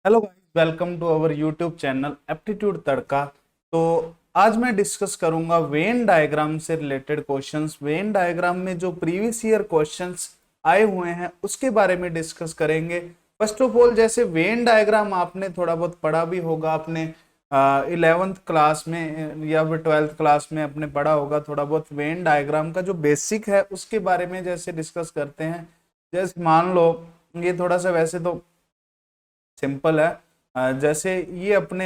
Hello guys, welcome to our YouTube channel Aptitude Tadka. तो आज मैं डिस्कस करूंगा वेन डायग्राम से रिलेटेड क्वेश्चंस। वेन डायग्राम में जो प्रीवियस ईयर क्वेश्चंस आए हुए हैं उसके बारे में डिस्कस करेंगे। फर्स्ट ऑफ ऑल, जैसे वेन डायग्राम आपने थोड़ा बहुत पढ़ा भी होगा, अपने 11th क्लास में या फिर 12th क्लास में अपने पढ़ा होगा थोड़ा बहुत। वेन डायग्राम का जो बेसिक है उसके बारे में जैसे डिस्कस करते हैं। जैसे मान लो, ये थोड़ा सा वैसे तो सिंपल है। जैसे ये अपने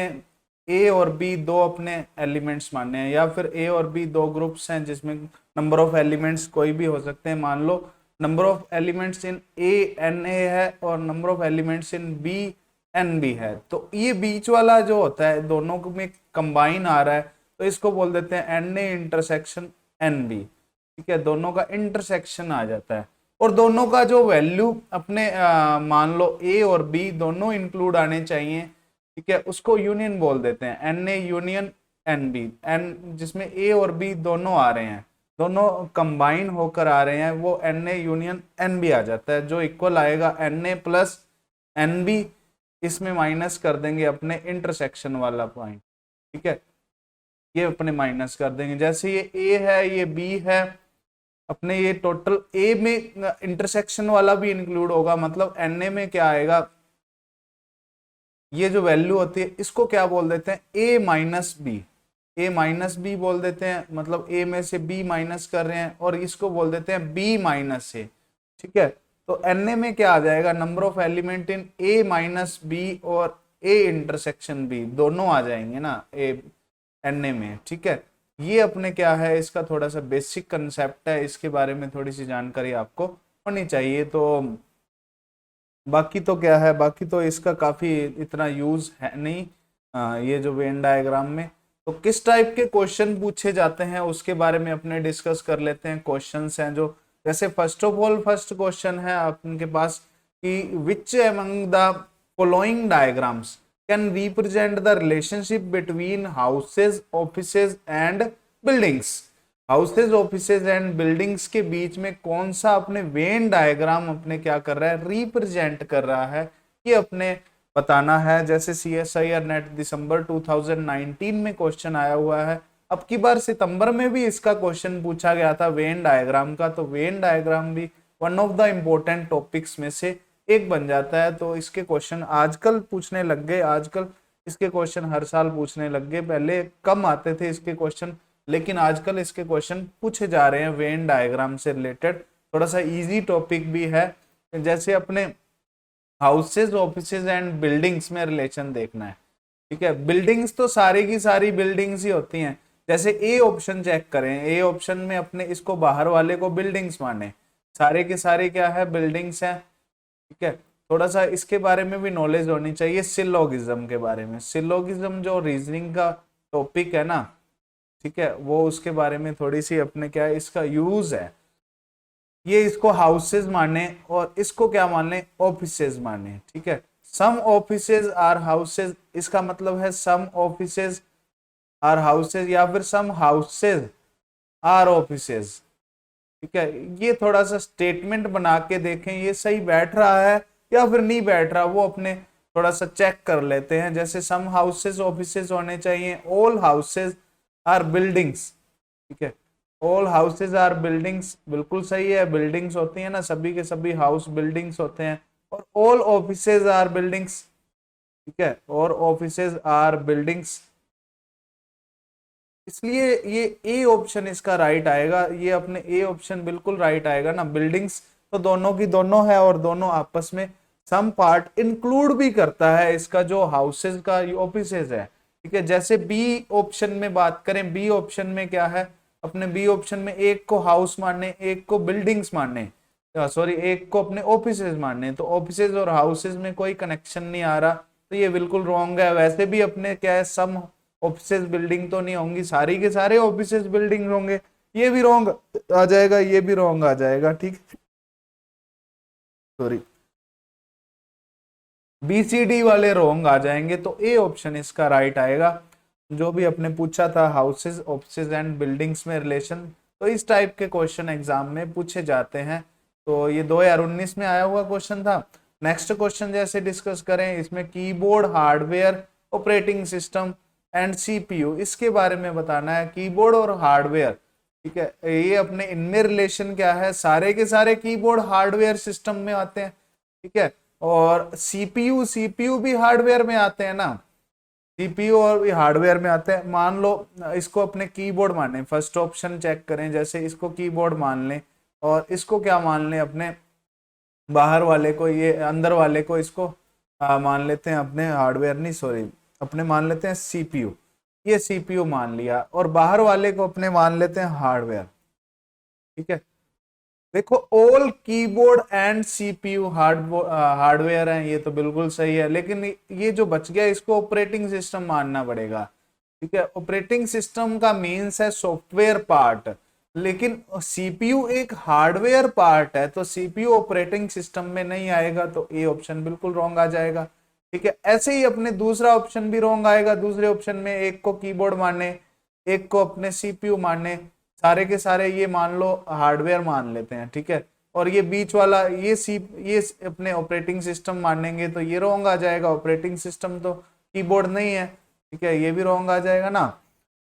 ए और बी दो अपने एलिमेंट्स मानने हैं, या फिर ए और बी दो ग्रुप्स हैं जिसमें नंबर ऑफ एलिमेंट्स कोई भी हो सकते हैं। मान लो number of elements in A N A है और number of elements in B N B है। तो ये बीच वाला जो होता है दोनों में कंबाइन आ रहा है, तो इसको बोल देते हैं n A intersection n B. ठीक है, दोनों का इंटरसेक्शन आ जाता है और दोनों का जो वैल्यू अपने मान लो ए और बी दोनों इंक्लूड आने चाहिए। ठीक है, उसको यूनियन बोल देते हैं, n A union N B. N जिसमें ए और बी दोनों आ रहे हैं, दोनों कंबाइन होकर आ रहे हैं, वो N A union N B आ जाता है, जो इक्वल आएगा N A plus N B. इसमें माइनस कर देंगे अपने इंटरसेक्शन वाला पॉइंट। ठीक है, ये अपने माइनस कर देंगे। जैसे ये ए है, ये बी है, अपने ये टोटल ए में इंटरसेक्शन वाला भी इंक्लूड होगा, मतलब एन ए में क्या आएगा, ये जो वैल्यू होती है इसको क्या बोल देते हैं, ए माइनस बी। ए माइनस बी बोल देते हैं, मतलब ए में से बी माइनस कर रहे हैं, और इसको बोल देते हैं बी माइनस ए। ठीक है, तो एन ए में क्या आ जाएगा, number of element in A minus B और ए इंटरसेक्शन बी दोनों आ जाएंगे ना ए एन ए में। ठीक है, ये अपने क्या है, इसका थोड़ा सा बेसिक कंसेप्ट है, इसके बारे में थोड़ी सी जानकारी आपको होनी चाहिए। तो बाकी तो क्या है, बाकी तो इसका काफी इतना यूज है नहीं। ये जो वेन डायग्राम में तो किस टाइप के क्वेश्चन पूछे जाते हैं उसके बारे में अपने डिस्कस कर लेते हैं। क्वेश्चंस हैं जो, जैसे first of all first question है आपके पास कि which among the following diagrams can represent the relationship between houses offices and buildings. Houses offices and buildings के बीच में कौन सा अपने वेन डायग्राम अपने क्या कर रहा है, रिप्रेजेंट कर रहा है, ये अपने बताना है। जैसे CSIR नेट दिसंबर 2019 में क्वेश्चन आया हुआ है, अब की बार सितंबर में भी इसका क्वेश्चन पूछा गया था वेन डायग्राम का। तो वेन डायग्राम भी one of the important topics में से एक बन जाता है। तो इसके क्वेश्चन आजकल पूछने लग गए, आजकल इसके क्वेश्चन हर साल पूछने लग गए। पहले कम आते थे इसके क्वेश्चन, लेकिन आजकल इसके क्वेश्चन पूछे जा रहे हैं वेन डायग्राम से रिलेटेड। थोड़ा सा इजी टॉपिक भी है। जैसे अपने हाउसेज ऑफिसेज एंड बिल्डिंग्स में रिलेशन देखना है। ठीक है, बिल्डिंग्स तो सारी की सारी बिल्डिंग्स ही होती हैं। जैसे ए ऑप्शन चेक करें, ए ऑप्शन में अपने इसको बाहर वाले को बिल्डिंग्स माने, सारे के सारे क्या है, बिल्डिंग्स हैं। ठीक है, थोड़ा सा इसके बारे में भी नॉलेज होनी चाहिए, सिलोगिज्म के बारे में। सिलोगिज्म जो रीजनिंग का टॉपिक है ना, ठीक है, वो उसके बारे में थोड़ी सी अपने क्या है, इसका यूज है। ये इसको हाउसेज माने और इसको क्या माने, ऑफिसेज माने। ठीक है, सम ऑफिसेज आर हाउसेज, इसका मतलब है सम ऑफिसेज आर हाउसेज, या फिर सम हाउसेज आर ऑफिसेज। ठीक है, ये थोड़ा सा स्टेटमेंट बना के देखें ये सही बैठ रहा है या फिर नहीं बैठ रहा, वो अपने थोड़ा सा चेक कर लेते हैं। जैसे सम हाउसेज ऑफिसेज होने चाहिए, ऑल हाउसेज आर बिल्डिंग्स। ठीक है, ऑल हाउसेज आर बिल्डिंग्स बिल्कुल सही है, बिल्डिंग्स होती है ना, सभी के सभी हाउस बिल्डिंग्स होते हैं। और ऑल ऑफिसेज आर बिल्डिंग्स। ठीक है, और ऑफिसेज आर बिल्डिंग्स, इसलिए ये ए ऑप्शन इसका राइट आएगा। ये अपने ए ऑप्शन बिल्कुल राइट आएगा ना। बिल्डिंग्स तो दोनों की दोनों है और दोनों आपस में सम पार्ट इंक्लूड भी करता है इसका, जो हाउसेज का ऑफिसेज है। ठीक है, जैसे बी ऑप्शन में बात करें, बी ऑप्शन में क्या है, अपने बी ऑप्शन में एक को हाउस मानने, एक को बिल्डिंग्स मानने, सॉरी एक को अपने ऑफिसेज मानने, तो ऑफिसेज और हाउसेज में कोई कनेक्शन नहीं आ रहा, तो ये बिल्कुल रॉन्ग है। वैसे भी अपने क्या है, सम ऑफिसेज बिल्डिंग तो नहीं होंगी, सारी के सारे ऑफिसेज बिल्डिंग होंगे, ये भी रॉन्ग आ जाएगा, ये भी रॉन्ग आ जाएगा। ठीक, सॉरी BCD वाले रॉन्ग आ जाएंगे, तो ए ऑप्शन इसका राइट आएगा। जो भी अपने पूछा था हाउसेज ऑफिसेज एंड बिल्डिंग्स में रिलेशन, तो इस टाइप के क्वेश्चन एग्जाम में पूछे जाते हैं। तो ये 2019 में आया हुआ क्वेश्चन था। नेक्स्ट क्वेश्चन जैसे डिस्कस करें, इसमें keyboard, hardware, operating system and CPU, इसके बारे में बताना है। कीबोर्ड और हार्डवेयर, ठीक है, ये अपने इनमें रिलेशन क्या है, सारे के सारे कीबोर्ड हार्डवेयर सिस्टम में आते हैं, ठीक है, और सीपीयू, सीपीयू भी हार्डवेयर में आते हैं ना, सीपीयू और भी हार्डवेयर में आते हैं। मान लो इसको अपने कीबोर्ड माने, फर्स्ट ऑप्शन चेक करें, जैसे इसको कीबोर्ड मान लें और इसको क्या मान लें, अपने बाहर वाले को, ये अंदर वाले को इसको मान लेते हैं अपने हार्डवेयर, नहीं सॉरी, अपने मान लेते हैं सीपीयू, ये सीपीयू मान लिया, और बाहर वाले को अपने मान लेते हैं हार्डवेयर, ठीक है। देखो all keyboard and CPU hardware हैं, ये तो बिल्कुल सही है, लेकिन ये जो बच गया इसको ऑपरेटिंग सिस्टम मानना पड़ेगा, ठीक है। ऑपरेटिंग सिस्टम का मीन्स है सॉफ्टवेयर पार्ट, लेकिन सीपीयू एक हार्डवेयर पार्ट है, तो सीपीयू ऑपरेटिंग सिस्टम में नहीं आएगा, तो ए ऑप्शन बिल्कुल रॉन्ग आ जाएगा, ठीक है। ऐसे ही अपने दूसरा ऑप्शन भी रॉन्ग आएगा, दूसरे ऑप्शन में एक को कीबोर्ड माने, एक को अपने सीपीयू माने, सारे के सारे ये मान लो हार्डवेयर मान लेते हैं, ठीक है, और ये बीच वाला ये अपने ऑपरेटिंग सिस्टम मानेंगे, तो ये रॉन्ग आ जाएगा, ऑपरेटिंग सिस्टम तो कीबोर्ड नहीं है, ठीक है, ये भी रॉन्ग आ जाएगा ना,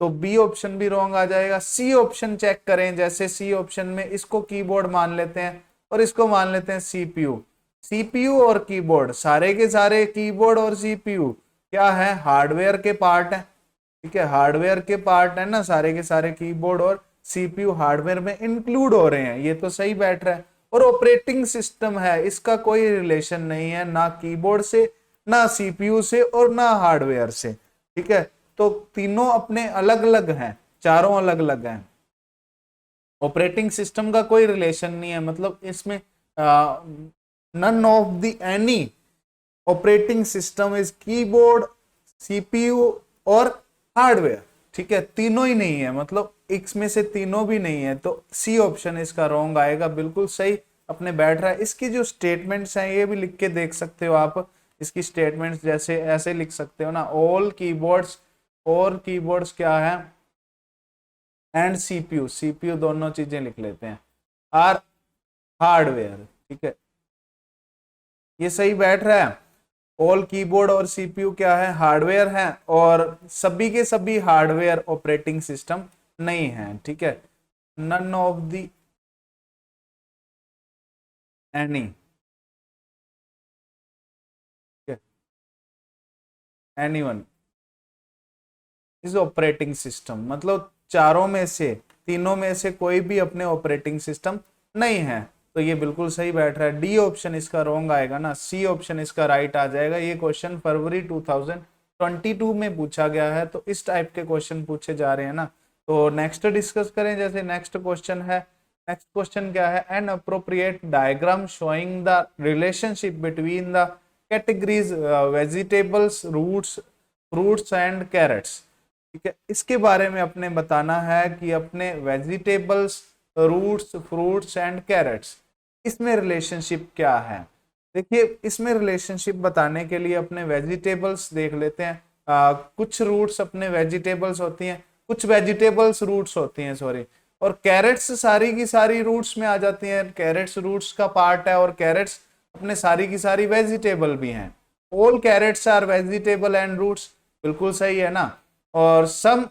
तो बी ऑप्शन भी रॉन्ग आ जाएगा। सी ऑप्शन चेक करें, जैसे सी ऑप्शन में इसको कीबोर्ड मान लेते हैं और इसको मान लेते हैं सीपीयू, सीपीयू और कीबोर्ड, सारे के सारे कीबोर्ड और सीपीयू क्या है, हार्डवेयर के पार्ट है, ठीक है, हार्डवेयर के पार्ट है ना, सारे के सारे कीबोर्ड और सीपीयू हार्डवेयर में इंक्लूड हो रहे हैं, ये तो सही बैठ रहा है। और ऑपरेटिंग सिस्टम है, इसका कोई रिलेशन नहीं है ना कीबोर्ड से, ना सीपीयू से और ना हार्डवेयर से, ठीक है, तो तीनों अपने अलग अलग हैं, चारों अलग अलग हैं, ऑपरेटिंग सिस्टम का कोई रिलेशन नहीं है, मतलब इसमें none of the any operating system is keyboard, CPU और हार्डवेयर, ठीक है, तीनों ही नहीं है, मतलब इसमें से तीनों भी नहीं है, तो सी ऑप्शन इसका रॉन्ग आएगा, बिल्कुल सही अपने बैठ रहा है। इसकी जो स्टेटमेंट्स हैं ये भी लिख के देख सकते हो आप, इसकी स्टेटमेंट्स जैसे ऐसे लिख सकते हो ना, ऑल कीबोर्ड्स, और कीबोर्ड्स क्या है, एंड सीपीयू, सीपीयू दोनों चीजें लिख लेते हैं, आर हार्डवेयर, ठीक है, ये सही बैठ रहा है। ऑल कीबोर्ड और सीपीयू क्या है, हार्डवेयर है, और सभी के सभी हार्डवेयर ऑपरेटिंग सिस्टम नहीं है, ठीक है, none of the any, anyone is operating system, मतलब चारों में से, तीनों में से कोई भी अपने ऑपरेटिंग सिस्टम नहीं है, तो ये बिल्कुल सही बैठ रहा है। डी ऑप्शन इसका रॉन्ग आएगा ना, सी ऑप्शन इसका राइट आ जाएगा। ये क्वेश्चन फरवरी 2022 में पूछा गया है, तो इस टाइप के क्वेश्चन पूछे जा रहे हैं ना। तो नेक्स्ट डिस्कस करें, जैसे नेक्स्ट क्वेश्चन है, नेक्स्ट क्वेश्चन क्या है, an appropriate diagram showing the relationship between the categories vegetables, roots, fruits and carrots, ठीक है, इसके बारे में अपने बताना है कि अपने vegetables, roots, fruits and carrots, इसमें रिलेशनशिप क्या है। देखिए इसमें रिलेशनशिप बताने के लिए अपने वेजिटेबल्स देख लेते हैं, कुछ रूट्स अपने वेजिटेबल्स होती हैं, कुछ वेजिटेबल्स रूट्स होती हैं, सॉरी, और कैरेट्स सारी की सारी रूट्स में आ जाती हैं, कैरेट्स रूट्स का पार्ट है, और कैरेट्स अपने सारी की सारी वेजिटेबल भी हैं, all carrots are vegetable and roots, बिल्कुल सही है ना, और सम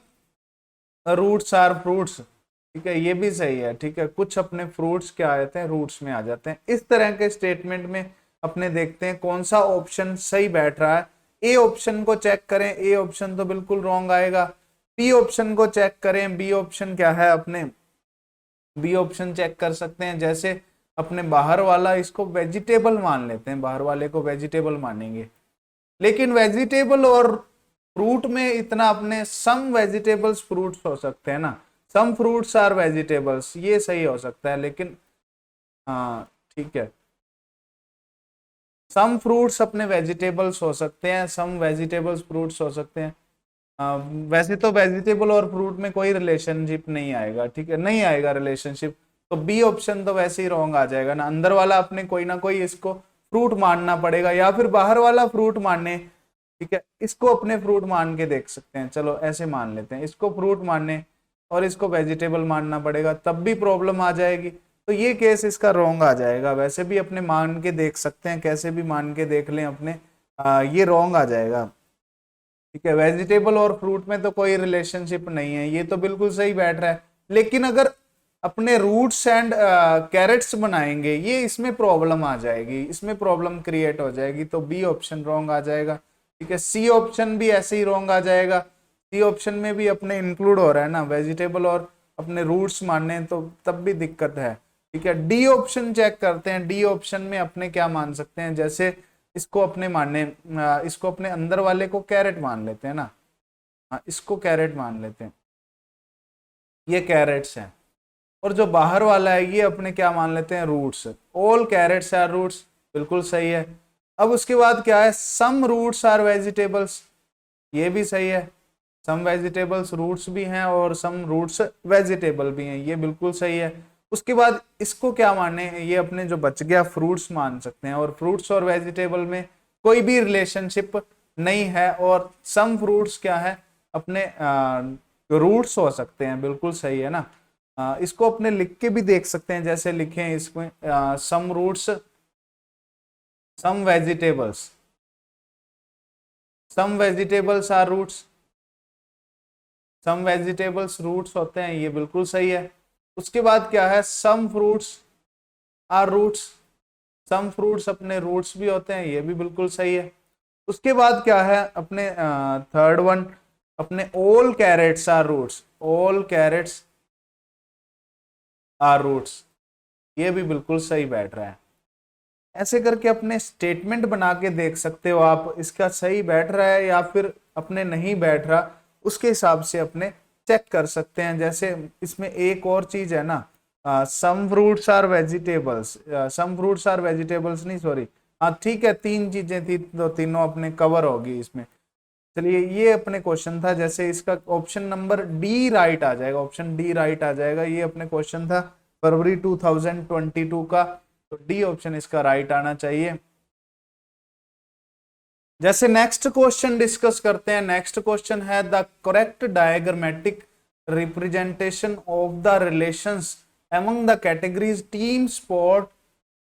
रूट्स आर फ्रूट्स, ठीक है, ये भी सही है, ठीक है, कुछ अपने फ्रूट्स क्या आ जाते हैं, रूट्स में आ जाते हैं। इस तरह के स्टेटमेंट में अपने देखते हैं कौन सा ऑप्शन सही बैठ रहा है। ए ऑप्शन को चेक करें, ए ऑप्शन तो बिल्कुल रॉन्ग आएगा। बी ऑप्शन को चेक करें, बी ऑप्शन क्या है, अपने बी ऑप्शन चेक कर सकते हैं, जैसे अपने बाहर वाला इसको वेजिटेबल मान लेते हैं, बाहर वाले को वेजिटेबल मानेंगे, लेकिन वेजिटेबल और फ्रूट में इतना अपने सम वेजिटेबल्स फ्रूट्स हो सकते हैं ना, सम फ्रूट्स आर वेजिटेबल्स, ये सही हो सकता है, लेकिन हाँ ठीक है, सम फ्रूट्स अपने वेजिटेबल्स हो सकते हैं, सम वेजिटेबल्स फ्रूट्स हो सकते हैं। वैसे तो वेजिटेबल और फ्रूट में कोई रिलेशनशिप नहीं आएगा, ठीक है, नहीं आएगा रिलेशनशिप, तो बी ऑप्शन तो वैसे ही रॉन्ग आ जाएगा ना, अंदर वाला अपने कोई ना कोई इसको फ्रूट मानना पड़ेगा, या फिर बाहर वाला फ्रूट मानने, ठीक है, इसको अपने फ्रूट मान के देख सकते हैं, चलो ऐसे मान लेते हैं, इसको फ्रूट मानने और इसको वेजिटेबल मानना पड़ेगा, तब भी प्रॉब्लम आ जाएगी। तो ये केस इसका रॉन्ग आ जाएगा। वैसे भी अपने मान के देख सकते हैं, कैसे भी मान के देख लें अपने, ये रॉन्ग आ जाएगा। ठीक है, वेजिटेबल और फ्रूट में तो कोई रिलेशनशिप नहीं है, ये तो बिल्कुल सही बैठ रहा है। लेकिन अगर अपने रूट्स एंड कैरेट्स बनाएंगे, ये इसमें प्रॉब्लम आ जाएगी, इसमें प्रॉब्लम क्रिएट हो जाएगी, तो बी ऑप्शन रॉन्ग आ जाएगा। ठीक है, सी ऑप्शन भी ऐसे ही रॉन्ग आ जाएगा। सी ऑप्शन में भी अपने इंक्लूड हो रहा है ना वेजिटेबल और अपने रूट्स मानने, तो तब भी दिक्कत है। ठीक है, डी ऑप्शन चेक करते हैं। डी ऑप्शन में अपने क्या मान सकते हैं, जैसे इसको अपने मानने, इसको अपने अंदर वाले को कैरेट मान लेते हैं ना, इसको कैरेट मान लेते हैं, ये कैरेट्स हैं। और जो बाहर वाला है ये अपने क्या मान लेते हैं, roots. All carrots are roots, बिल्कुल सही है। अब उसके बाद क्या है, सम रूट्स आर वेजिटेबल्स, ये भी सही है। सम वेजिटेबल्स रूट्स भी हैं और सम रूट्स वेजिटेबल भी हैं, ये बिल्कुल सही है। उसके बाद इसको क्या माने, ये अपने जो बच गया फ्रूट्स मान सकते हैं, और फ्रूट्स और वेजिटेबल में कोई भी रिलेशनशिप नहीं है, और सम फ्रूट्स क्या है अपने रूट्स हो सकते हैं, बिल्कुल सही है ना। इसको अपने लिख के भी देख सकते हैं, जैसे लिखे हैं इसमें some roots some vegetables, some vegetables are roots, some vegetables roots होते हैं, ये बिल्कुल सही है। उसके बाद क्या है, some fruits are roots, some fruits अपने रूट्स भी होते हैं, ये भी बिल्कुल सही है। उसके बाद क्या है अपने थर्ड वन, अपने all carrots are roots, all carrots are roots, ये भी बिल्कुल सही बैठ रहा है। ऐसे करके अपने स्टेटमेंट बना के देख सकते हो आप, इसका सही बैठ रहा है या फिर अपने नहीं बैठ रहा, उसके हिसाब से अपने चेक कर सकते हैं। जैसे इसमें एक और चीज है ना, some fruits are vegetables, some fruits are vegetables नहीं, सॉरी, हाँ ठीक है, तीन चीजें थी तो तीनों अपने कवर होगी इसमें। चलिए, ये अपने क्वेश्चन था, जैसे इसका ऑप्शन नंबर डी राइट आ जाएगा, ऑप्शन डी राइट आ जाएगा। ये अपने क्वेश्चन था फरवरी 2022 का, तो डी ऑप्शन इसका राइट आना चाहिए। जैसे नेक्स्ट क्वेश्चन डिस्कस करते हैं, नेक्स्ट क्वेश्चन है the correct diagrammatic representation of the relations among the categories team sport,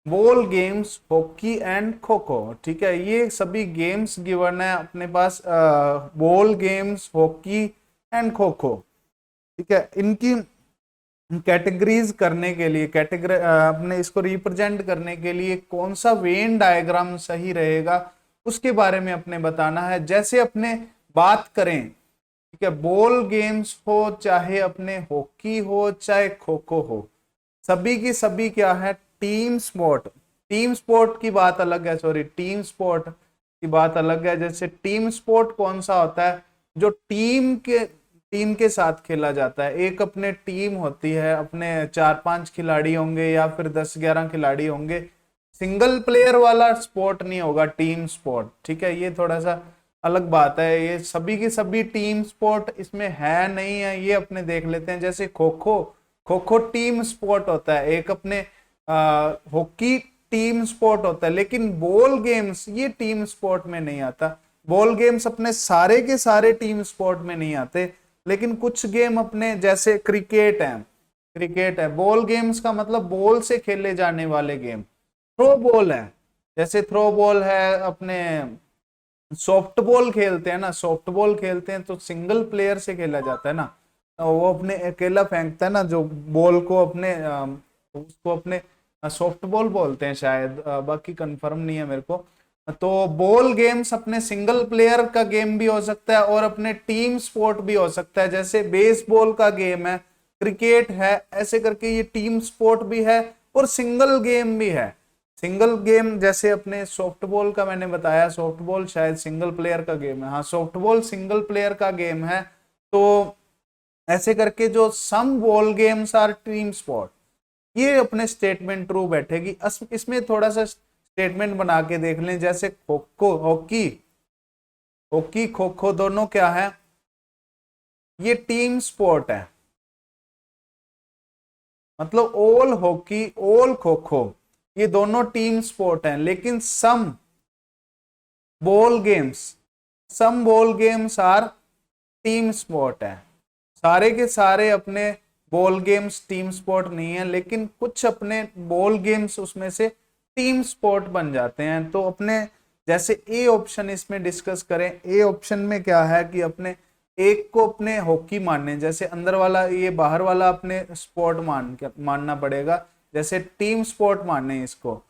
ball games, hockey and kho kho. ठीक है, ये सभी गेम्स गिवन है अपने पास, ball games, hockey and kho kho. ठीक है, इनकी कैटेगरीज करने के लिए, कैटेगरी अपने इसको रिप्रेजेंट करने के लिए कौन सा वेन डायग्राम सही रहेगा, उसके बारे में अपने बताना है। जैसे अपने बात करें, ठीक है, बॉल गेम्स हो चाहे अपने हॉकी हो चाहे खो खो हो, सभी की सभी क्या है, टीम स्पोर्ट। टीम स्पोर्ट की बात अलग है, सॉरी, टीम स्पोर्ट की बात अलग है। जैसे टीम स्पोर्ट कौन सा होता है, जो टीम के साथ खेला जाता है। एक अपने टीम होती है, अपने 4-5 खिलाड़ी होंगे या फिर 10-11 खिलाड़ी होंगे, सिंगल प्लेयर वाला स्पोर्ट नहीं होगा टीम स्पोर्ट। ठीक है, ये थोड़ा सा अलग बात है। ये सभी की सभी टीम स्पोर्ट इसमें है नहीं है, ये अपने देख लेते हैं। जैसे खो खो, खो खो टीम स्पोर्ट होता है, एक अपने हॉकी टीम स्पोर्ट होता है, लेकिन बॉल गेम्स ये टीम स्पोर्ट में नहीं आता। बॉल गेम्स अपने सारे के सारे टीम स्पोर्ट में नहीं आते, लेकिन कुछ गेम अपने, जैसे क्रिकेट है, क्रिकेट है, बॉल गेम्स का मतलब बॉल से खेले जाने वाले गेम। थ्रो बॉल है, जैसे थ्रो बॉल है, अपने सॉफ्ट बॉल खेलते हैं ना, सॉफ्ट बॉल खेलते हैं तो सिंगल प्लेयर से खेला जाता है ना, वो अपने अकेला फेंकता है ना जो बॉल को, अपने उसको अपने सॉफ्ट बॉल बोलते हैं शायद, बाकी कंफर्म नहीं है मेरे को। तो बॉल गेम्स अपने सिंगल प्लेयर का गेम भी हो सकता है और अपने टीम स्पोर्ट भी हो सकता है। जैसे बेसबॉल का गेम है, क्रिकेट है, ऐसे करके ये टीम स्पोर्ट भी है और सिंगल गेम भी है। सिंगल गेम जैसे अपने सॉफ्टबॉल का मैंने बताया, सॉफ्टबॉल शायद सिंगल प्लेयर का गेम है, हाँ सॉफ्टबॉल सिंगल प्लेयर का गेम है। तो ऐसे करके जो some ball games are team sport, ये अपने स्टेटमेंट ट्रू बैठेगी। इसमें थोड़ा सा स्टेटमेंट बना के देख लें, जैसे खो खो, हॉकी, हॉकी खो खो दोनों क्या है, ये टीम स्पोर्ट है, मतलब all hockey all kho kho ये दोनों टीम स्पोर्ट हैं। लेकिन some ball games, some ball games are team sport है, सारे के सारे अपने बॉल गेम्स टीम स्पोर्ट नहीं है, लेकिन कुछ अपने बॉल गेम्स उसमें से टीम स्पोर्ट बन जाते हैं। तो अपने जैसे ए ऑप्शन इसमें डिस्कस करें, ए ऑप्शन में क्या है कि अपने एक को अपने हॉकी मानने, जैसे अंदर वाला ये बाहर वाला अपने स्पोर्ट मानना पड़ेगा, जैसे टीम स्पोर्ट मानने इसको,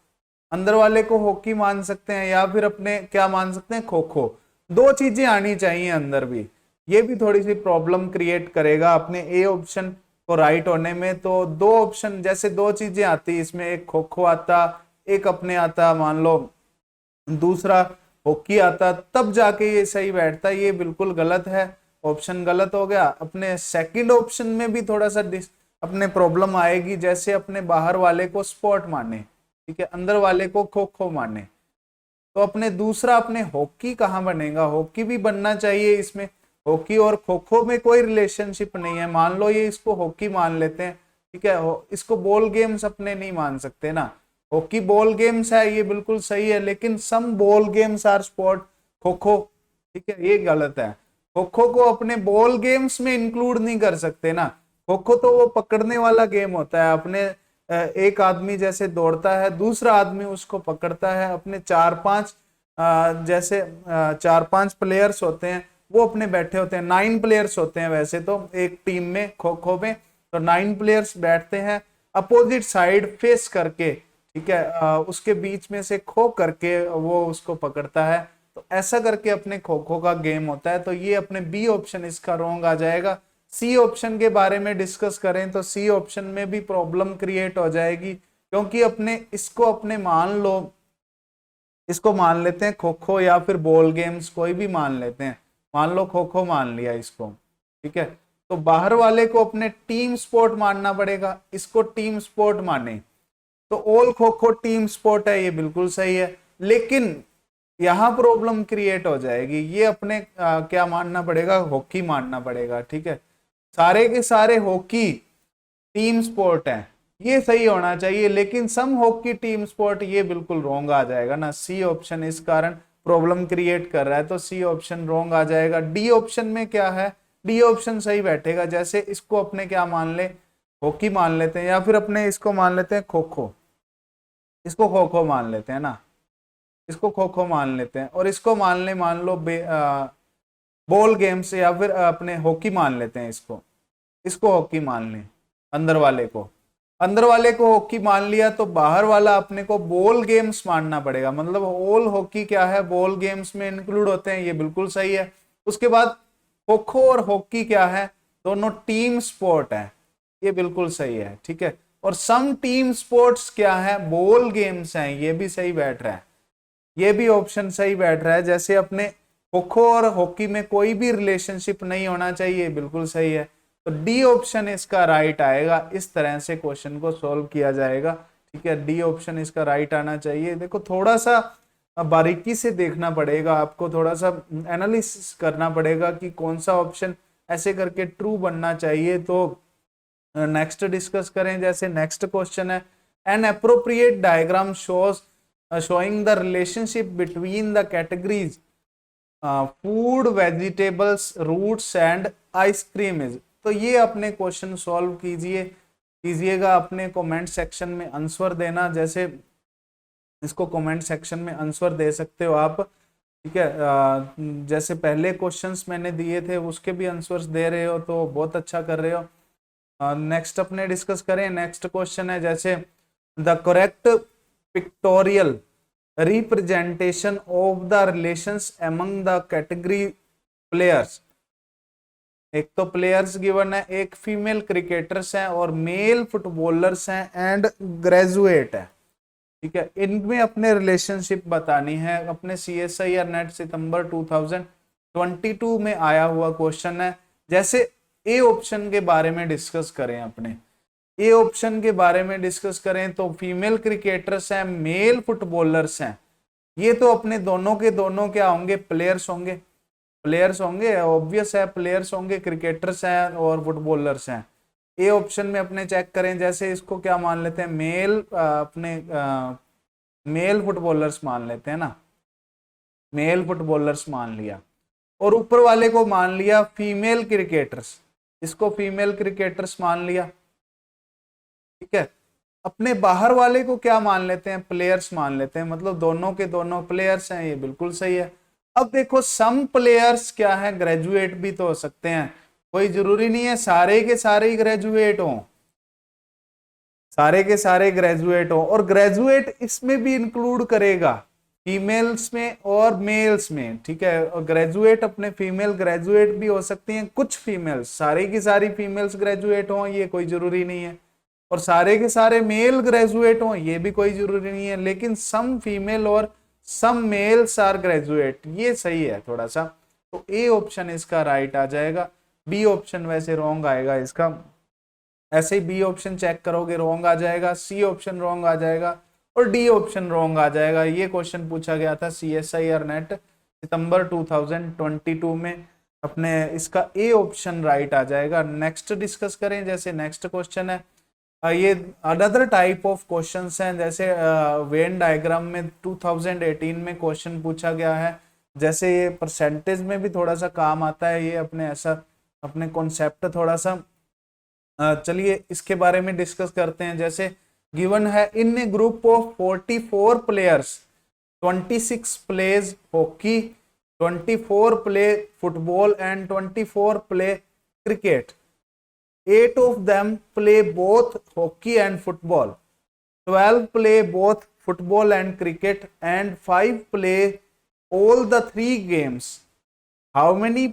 अंदर वाले को हॉकी मान सकते हैं या फिर अपने क्या मान सकते हैं, खो खो। दो चीजें आनी चाहिए अंदर भी, ये भी थोड़ी सी प्रॉब्लम क्रिएट करेगा अपने ए ऑप्शन को राइट होने में। तो दो ऑप्शन जैसे दो चीजें आती इसमें, एक खो खो आता, एक अपने आता मान लो दूसरा हॉकी आता, तब जाके ये सही बैठता है। ये बिल्कुल गलत है, ऑप्शन गलत हो गया। अपने सेकंड ऑप्शन में भी थोड़ा सा अपने प्रॉब्लम आएगी, जैसे अपने बाहर वाले को स्पोर्ट माने, ठीक है, अंदर वाले को खो खो माने, तो अपने दूसरा अपने हॉकी कहाँ बनेगा, हॉकी भी बनना चाहिए इसमें। हॉकी और खो खो में कोई रिलेशनशिप नहीं है, मान लो ये इसको हॉकी मान लेते हैं, ठीक है, इसको बॉल गेम्स अपने नहीं मान सकते ना, हॉकी बॉल गेम्स है, ये बिल्कुल सही है, लेकिन some ball games are sport, kho kho, ठीक है, ये गलत है। खो खो को अपने बॉल गेम्स में इंक्लूड नहीं कर सकते ना, खो खो तो वो पकड़ने वाला गेम होता है, अपने एक आदमी जैसे दौड़ता है, दूसरा आदमी उसको पकड़ता है, अपने चार पांच जैसे चार पांच प्लेयर्स होते हैं, वो अपने बैठे होते हैं, 9 प्लेयर्स होते हैं वैसे तो एक टीम में, खो खो में तो 9 प्लेयर्स बैठते हैं अपोजिट साइड फेस करके, ठीक है, उसके बीच में से खो करके वो उसको पकड़ता है, तो ऐसा करके अपने खो खो का गेम होता है। तो ये अपने बी ऑप्शन इसका रॉन्ग आ जाएगा। सी ऑप्शन के बारे में डिस्कस करें तो सी ऑप्शन में भी प्रॉब्लम क्रिएट हो जाएगी, क्योंकि अपने इसको अपने मान लो, इसको मान लेते हैं खो खो या फिर बॉल गेम्स कोई भी मान लेते हैं, मान लो खो खो मान लिया इसको, ठीक है, तो बाहर वाले को अपने टीम स्पोर्ट मानना पड़ेगा, इसको टीम स्पोर्ट माने, तो all kho kho team sport है, ये बिल्कुल सही है। लेकिन यहां प्रॉब्लम क्रिएट हो जाएगी, ये अपने क्या मानना पड़ेगा, हॉकी मानना पड़ेगा, ठीक है, सारे के सारे हॉकी टीम स्पोर्ट है, ये सही होना चाहिए, लेकिन सम हॉकी टीम स्पोर्ट, ये बिल्कुल रॉन्ग आ जाएगा ना, सी ऑप्शन इस कारण प्रॉब्लम क्रिएट कर रहा है, तो सी ऑप्शन रॉन्ग आ जाएगा। डी ऑप्शन में क्या है, डी ऑप्शन सही बैठेगा, जैसे इसको अपने क्या मान ले, हॉकी मान लेते हैं, या फिर अपने इसको मान लेते हैं खो खो, इसको खो खो मान लेते हैं ना, इसको खो खो मान लेते हैं, और इसको मान लो बॉल गेम्स, या फिर अपने हॉकी मान लेते हैं, इसको इसको हॉकी मान लें, अंदर वाले को, अंदर वाले को हॉकी मान लिया, तो बाहर वाला अपने को बॉल गेम्स मानना पड़ेगा, मतलब ऑल हॉकी क्या है, बॉल गेम्स में इंक्लूड होते हैं, ये बिल्कुल सही है। उसके बाद खो खो और हॉकी क्या है, दोनों टीम स्पोर्ट है, ये बिल्कुल सही है, ठीक है, और सम टीम स्पोर्ट्स क्या है, बॉल गेम्स हैं, ये भी सही बैठ रहा है, ये भी ऑप्शन सही बैठ रहा है। जैसे अपने खो खो और हॉकी में कोई भी रिलेशनशिप नहीं होना चाहिए, बिल्कुल सही है, तो डी ऑप्शन इसका राइट आएगा। इस तरह से क्वेश्चन को सॉल्व किया जाएगा, ठीक है, डी ऑप्शन इसका राइट आना चाहिए। देखो थोड़ा सा बारीकी से देखना पड़ेगा आपको, थोड़ा सा एनालिसिस करना पड़ेगा कि कौन सा ऑप्शन ऐसे करके ट्रू बनना चाहिए। तो नेक्स्ट डिस्कस करें, जैसे नेक्स्ट क्वेश्चन है, an appropriate diagram shows showing the relationship between the categories food, vegetables, roots and ice cream is। तो ये अपने क्वेश्चन सॉल्व कीजिएगा, अपने कमेंट सेक्शन में आंसर देना, जैसे इसको कमेंट सेक्शन में आंसर दे सकते हो आप, ठीक है, जैसे पहले क्वेश्चंस मैंने दिए थे उसके भी आंसर्स दे रहे हो, तो बहुत अच्छा कर रहे हो। नेक्स्ट अपने डिस्कस करें, नेक्स्ट क्वेश्चन है, जैसे the correct pictorial representation of the relations among the category players. एक तो प्लेयर्स गिवन है, एक फीमेल क्रिकेटर्स हैं और मेल फुटबॉलर्स हैं एंड ग्रेजुएट है, ठीक है, इनमें अपने रिलेशनशिप बतानी है। अपने CSIR नेट सितंबर 2022 में आया हुआ क्वेश्चन है। जैसे ए ऑप्शन के बारे में डिस्कस करें, अपने ए ऑप्शन के बारे में डिस्कस करें तो फीमेल क्रिकेटर्स हैं, मेल फुटबॉलर्स हैं, ये तो अपने दोनों के दोनों क्या होंगे, प्लेयर्स होंगे, प्लेयर्स होंगे, ऑब्वियस है प्लेयर्स होंगे, क्रिकेटर्स हैं और फुटबॉलर्स हैं। ए ऑप्शन में अपने चेक करें, जैसे इसको क्या मान लेते हैं, मेल फुटबॉलर्स मान लेते हैं ना, मेल फुटबॉलर्स मान लिया, और ऊपर वाले को मान लिया फीमेल क्रिकेटर्स, इसको फीमेल क्रिकेटर्स मान लिया, ठीक है। अपने बाहर वाले को क्या मान लेते हैं, प्लेयर्स मान लेते हैं, मतलब दोनों के दोनों प्लेयर्स हैं, ये बिल्कुल सही है। अब देखो सम प्लेयर्स क्या है, ग्रेजुएट भी तो हो सकते हैं, कोई जरूरी नहीं है सारे के सारे ही ग्रेजुएट हों, सारे के सारे ग्रेजुएट हो, और ग्रेजुएट इसमें भी इंक्लूड करेगा फीमेल्स में और मेल्स में, ठीक है। और ग्रेजुएट अपने फीमेल ग्रेजुएट भी हो सकती हैं, कुछ फीमेल्स, सारी की सारी फीमेल्स ग्रेजुएट हो ये कोई जरूरी नहीं है, और सारे के सारे मेल ग्रेजुएट हो ये भी कोई जरूरी नहीं है, लेकिन सम फीमेल और सम मेल्स आर ग्रेजुएट, ये सही है थोड़ा सा। तो ए ऑप्शन इसका राइट आ जाएगा, बी ऑप्शन वैसे रॉन्ग आएगा इसका, ऐसे ही बी ऑप्शन चेक करोगे रॉन्ग आ जाएगा, सी ऑप्शन रॉन्ग आ जाएगा, और डी ऑप्शन रॉन्ग आ जाएगा। ये क्वेश्चन पूछा गया था CSIR नेट सितंबर 2022 में, अपने इसका ए ऑप्शन राइट आ जाएगा। नेक्स्ट डिस्कस करें, जैसे नेक्स्ट क्वेश्चन है, ये अनदर टाइप ऑफ क्वेश्चंस हैं, जैसे वेन डायग्राम में 2018 में क्वेश्चन पूछा गया है, जैसे ये परसेंटेज में भी थोड़ा सा काम आता है, ये अपने ऐसा अपने कॉन्सेप्ट थोड़ा सा, चलिए इसके बारे में डिस्कस करते हैं। जैसे गिवन है in a group of 44 players 26 plays hockey, 24 play football and 24 play cricket, 8 of them play both hockey and football, 12 play both football and cricket, and 5 play all the 3 games. How many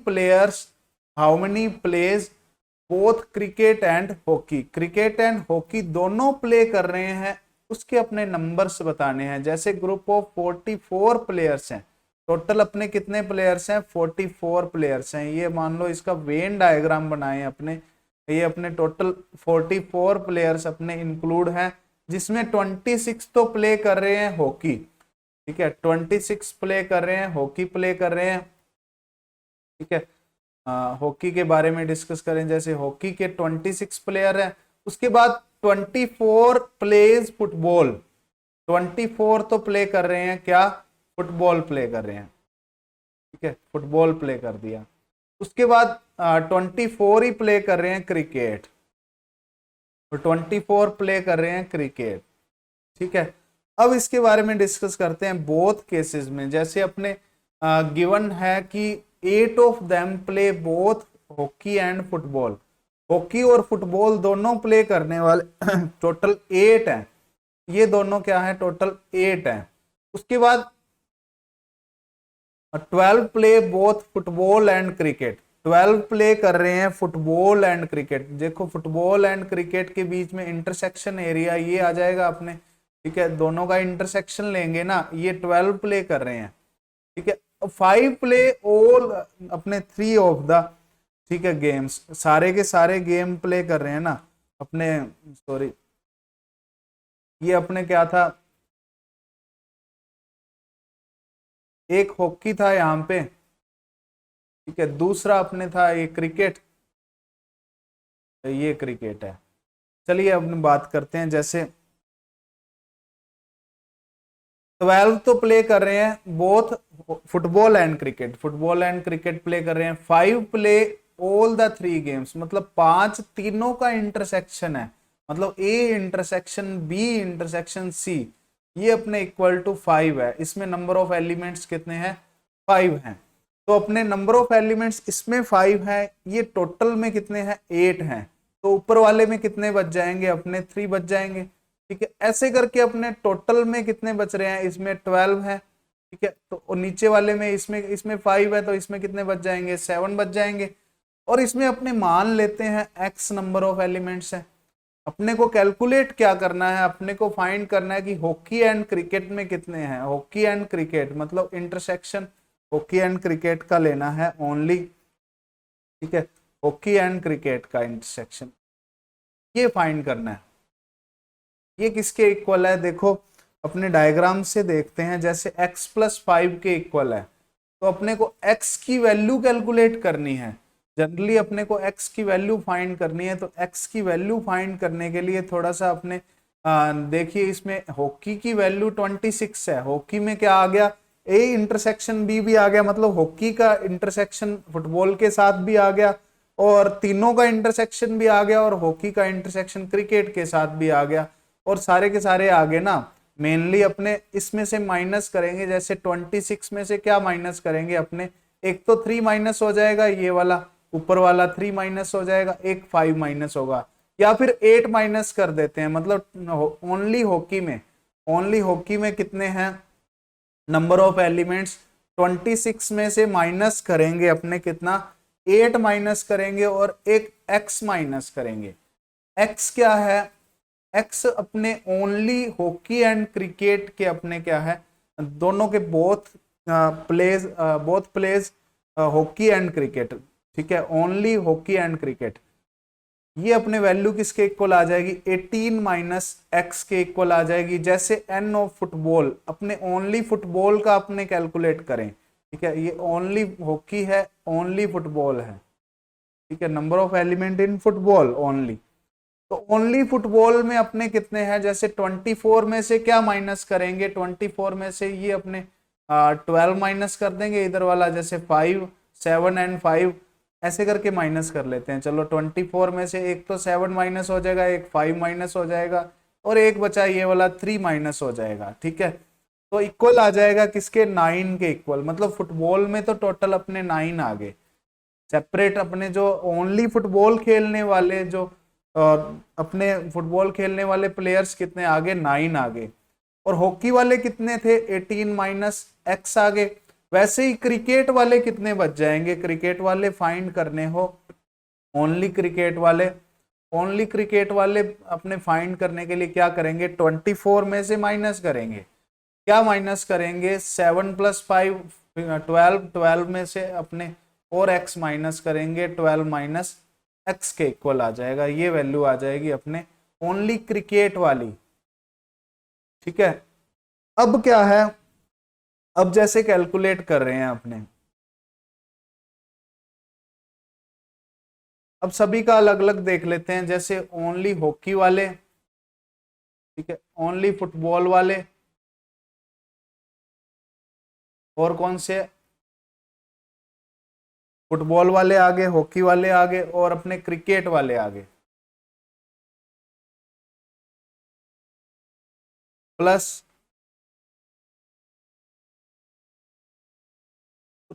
plays both cricket and hockey? Cricket and hockey दोनों play कर रहे हैं, उसके अपने numbers बताने हैं। जैसे group of 44 players हैं, टोटल अपने कितने प्लेयर्स हैं, 44 प्लेयर्स हैं, ये मान लो इसका वेन डायग्राम बनाए अपने, ये अपने टोटल 44 प्लेयर्स अपने इंक्लूड हैं, जिसमें 26 तो प्ले कर रहे हैं हॉकी, ठीक है, 26 प्ले कर रहे हैं हॉकी, प्ले कर रहे हैं, ठीक है। हॉकी के बारे में डिस्कस करें, जैसे हॉकी के 26 प्लेयर हैं, उसके बाद 24 प्लेज फुटबॉल, 24 तो प्ले कर रहे हैं क्या, फुटबॉल प्ले कर रहे हैं, ठीक है, फुटबॉल प्ले कर दिया। उसके बाद 24 ही प्ले कर रहे हैं क्रिकेट, तो 24 प्ले कर रहे हैं क्रिकेट, ठीक है। अब इसके बारे में डिस्कस करते हैं बोथ केसेस में, जैसे अपने गिवन है कि 8 of them play both hockey and football, hockey और फुटबॉल दोनों प्ले करने वाले टोटल 8 हैं, ये दोनों क्या है, टोटल 8 हैं। उसके बाद 12 play both football and cricket, 12 play कर रहे हैं फुटबॉल एंड क्रिकेट। देखो फुटबॉल एंड क्रिकेट के बीच में इंटरसेक्शन एरिया ये आ जाएगा अपने, ठीक है, दोनों का इंटरसेक्शन लेंगे ना, ये 12 प्ले कर रहे हैं, ठीक है। 5 प्ले ऑल अपने 3 ऑफ द, ठीक है, गेम्स, सारे के सारे गेम प्ले कर रहे हैं ना अपने, सॉरी ये अपने क्या था, एक हॉकी था यहाँ पे, ठीक है, दूसरा अपने था ये क्रिकेट, ये क्रिकेट है। चलिए अब बात करते हैं, जैसे 12 तो प्ले कर रहे हैं both football and cricket, football and cricket play कर रहे हैं, 5 प्ले ऑल द 3 गेम्स, मतलब 5 तीनों का इंटरसेक्शन है, मतलब A intersection B intersection C, ये अपने इक्वल टू 5 है। इसमें नंबर ऑफ एलिमेंट्स कितने हैं, 5 हैं, तो अपने नंबर ऑफ एलिमेंट्स इसमें 5 है, ये टोटल में कितने हैं, 8 हैं, तो ऊपर वाले में कितने बच जाएंगे, अपने 3 बच जाएंगे, ठीक है। ऐसे करके अपने टोटल में कितने बच रहे हैं, इसमें 12 है, ठीक है, तो नीचे वाले में इसमें 5 है, तो इसमें कितने बच जाएंगे, 7 बच जाएंगे। और इसमें अपने मान लेते हैं x नंबर ऑफ एलिमेंट्स है, अपने को कैलकुलेट क्या करना है, अपने को फाइंड करना है कि हॉकी एंड क्रिकेट में कितने हैं, हॉकी एंड क्रिकेट मतलब इंटरसेक्शन हॉकी एंड क्रिकेट का लेना है ओनली, ठीक है, हॉकी एंड क्रिकेट का इंटरसेक्शन ये फाइंड करना है। ये किसके इक्वल है, देखो अपने डायग्राम से देखते हैं, जैसे x + 5 के इक्वल है, तो अपने को x की वैल्यू कैलकुलेट करनी है, जनरली अपने को x की वैल्यू फाइंड करनी है। तो x की वैल्यू फाइंड करने के लिए थोड़ा सा अपने देखिए, इसमें हॉकी की वैल्यू 26 है, हॉकी में क्या आ गया, ए इंटरसेक्शन बी भी आ गया, मतलब हॉकी का इंटरसेक्शन फुटबॉल के साथ भी आ गया, और तीनों का इंटरसेक्शन भी आ गया और हॉकी का इंटरसेक्शन क्रिकेट के साथ भी आ गया, और सारे के सारे आगे ना मेनली अपने इसमें से माइनस करेंगे। जैसे 26 में से क्या माइनस करेंगे अपने, एक तो 3 माइनस हो जाएगा, ये वाला ऊपर वाला 3 माइनस हो जाएगा, एक 5 माइनस होगा, या फिर 8 माइनस कर देते हैं। मतलब ओनली हॉकी में कितने हैं नंबर ऑफ एलिमेंट्स, 26 में से माइनस करेंगे अपने कितना, 8 माइनस करेंगे और एक x माइनस करेंगे। x क्या है, x अपने ओनली हॉकी एंड क्रिकेट के अपने क्या है, दोनों के both pledge hockey and cricket, ठीक है, ओनली हॉकी एंड क्रिकेट। ये अपने वैल्यू किसके इक्वल आ जाएगी, 18 माइनस एक्स के इक्वल आ जाएगी। जैसे एन ऑफ फुटबॉल, अपने ओनली फुटबॉल का अपने कैलकुलेट करें, ठीक है, ये ओनली हॉकी है, ओनली फुटबॉल है, ठीक है, number of element in football only. तो ओनली फुटबॉल में अपने कितने हैं, जैसे 24 में से क्या माइनस करेंगे, 24 में से ये अपने 12 माइनस कर देंगे, इधर वाला जैसे 5 7 एंड 5 ऐसे करके माइनस कर लेते हैं। चलो 24 में से एक तो 7 माइनस हो जाएगा, एक 5 माइनस हो जाएगा, और एक बचा ये वाला 3 माइनस हो जाएगा, ठीक है। तो इक्वल आ जाएगा किसके, 9 के इक्वल। मतलब फुटबॉल में तो टोटल अपने 9 आ गए सेपरेट, अपने जो ओनली फुटबॉल खेलने वाले जो अपने फुटबॉल खेलने वाले प्लेयर्स कितने आगे, 9 आगे, और हॉकी वाले कितने थे, 18 माइनस एक्स आगे। वैसे ही क्रिकेट वाले कितने बच जाएंगे, क्रिकेट वाले फाइंड करने हो ओनली क्रिकेट वाले अपने फाइंड करने के लिए क्या करेंगे, 24 में से माइनस करेंगे, क्या माइनस करेंगे, 7 + 5 12 में से अपने और x माइनस करेंगे, 12 माइनस एक्स के इक्वल आ जाएगा। ये वैल्यू आ जाएगी अपने ओनली क्रिकेट वाली, ठीक है। अब क्या है, अब जैसे कैलकुलेट कर रहे हैं अपने, अब सभी का अलग अलग देख लेते हैं। जैसे ओनली हॉकी वाले, ठीक है, ओनली फुटबॉल वाले, और कौन से, फुटबॉल वाले आगे, हॉकी वाले आगे, और अपने क्रिकेट वाले आगे, प्लस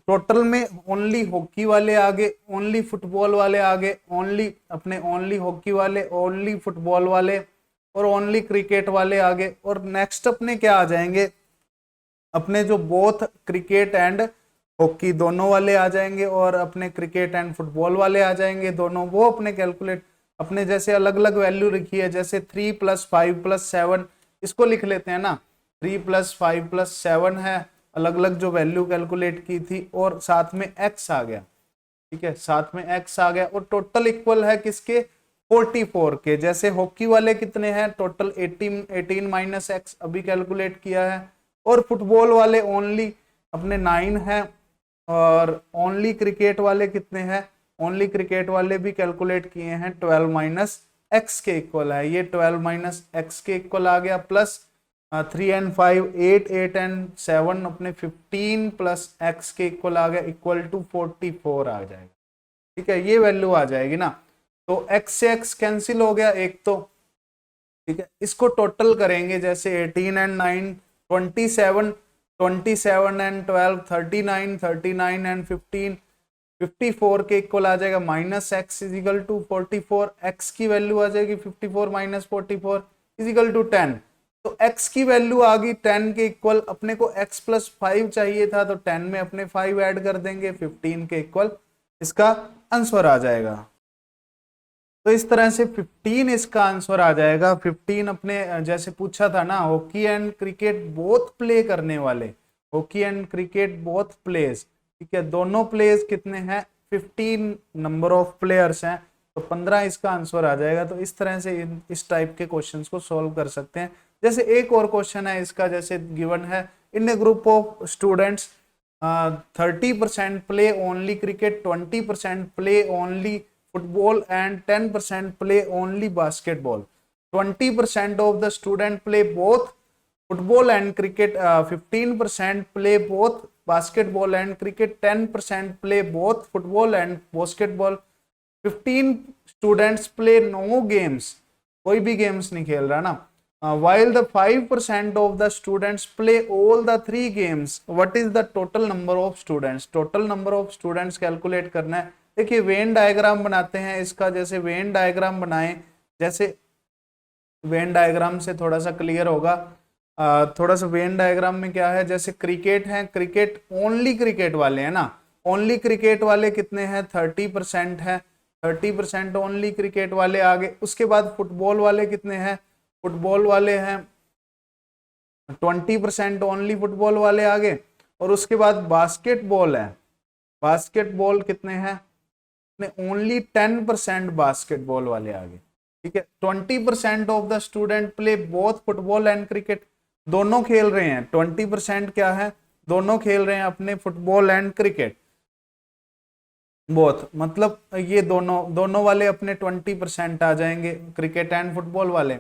टोटल में ओनली हॉकी वाले आगे, ओनली फुटबॉल वाले आगे, ओनली अपने ओनली हॉकी वाले, ओनली फुटबॉल वाले, और ओनली क्रिकेट वाले आगे। और नेक्स्ट अपने क्या आ जाएंगे, अपने जो बोथ क्रिकेट एंड हॉकी दोनों वाले आ जाएंगे, और अपने क्रिकेट एंड फुटबॉल वाले आ जाएंगे दोनों, वो अपने कैलकुलेट अपने जैसे अलग अलग वैल्यू रखी है। जैसे 3 + 5 + 7 इसको लिख लेते हैं ना, 3 + 5 + 7 है, अलग अलग जो वैल्यू कैलकुलेट की थी, और साथ में x आ गया, ठीक है, साथ में x आ गया, और टोटल इक्वल है किसके, 44 के। जैसे हॉकी वाले कितने हैं टोटल, 18 माइनस एक्स अभी कैलकुलेट किया है, और फुटबॉल वाले ओनली अपने 9 हैं, और ओनली क्रिकेट वाले कितने हैं, ओनली क्रिकेट वाले भी कैलकुलेट किए हैं, 12 माइनस एक्स के इक्वल है, ये 12 माइनस एक्स के इक्वल आ गया, प्लस 3 and 5 8 8 and 7 अपने 15 + x के इक्वल आ गया, इक्वल टू 44 आ जाएगा, ठीक है, ये वैल्यू आ जाएगी ना। तो x से x कैंसिल हो गया एक तो, ठीक है, इसको टोटल करेंगे। जैसे 18 and 9 27, 27 and 12 39, 39 and 15 54 के इक्वल आ जाएगा, minus x is equal to 44, x की वैल्यू आ जाएगी 54 माइनस 44 इजिकल टू 10। तो x की वैल्यू आ गई 10 के इक्वल, अपने को x + 5 चाहिए था, तो 10 में अपने 5 ऐड कर देंगे, 15 के इक्वल इसका आंसर आ जाएगा। तो इस तरह से 15 इसका आंसर आ जाएगा। 15 अपने जैसे पूछा था ना, hockey and cricket both play करने वाले, hockey and cricket both plays, ठीक है, दोनों प्लेज कितने हैं, 15 नंबर ऑफ प्लेयर्स हैं, तो 15 इसका आंसर आ जाएगा। तो इस तरह से इस टाइप के क्वेश्चंस को सॉल्व कर सकते हैं। जैसे एक और क्वेश्चन है इसका, जैसे गिवन है, in a group of students 30% play only cricket, 20% play only football and 10% play only basketball. 20% of the student play both football and cricket, 15% play both basketball and cricket, 10% play both football and basketball, 15 students play know games, कोई भी games नहीं खेल रहा ना, while the 5% of the students play all the 3 games, what is the total number of students? total number of students calculate करना है। देखिए Venn diagram बनाते हैं इसका, जैसे वेन डायग्राम बनाएं, जैसे वेन डायग्राम से थोड़ा सा क्लियर होगा। थोड़ा सा वेन डायग्राम में क्या है, जैसे क्रिकेट है, क्रिकेट ओनली क्रिकेट वाले हैं ना, ओनली क्रिकेट वाले कितने हैं 30% है, 30% ओनली क्रिकेट वाले आगे। उसके बाद फुटबॉल वाले कितने हैं, फुटबॉल वाले हैं 20% ओनली फुटबॉल वाले आगे। और उसके बाद बास्केटबॉल है, बास्केटबॉल कितने हैं ओनली 10% बास्केटबॉल वाले आगे, ठीक है। 20% of the student play both football and cricket, दोनों खेल रहे हैं, 20% क्या है, दोनों खेल रहे हैं अपने फुटबॉल एंड क्रिकेट बोथ, मतलब ये दोनों वाले अपने 20% आ जाएंगे, क्रिकेट एंड फुटबॉल वाले,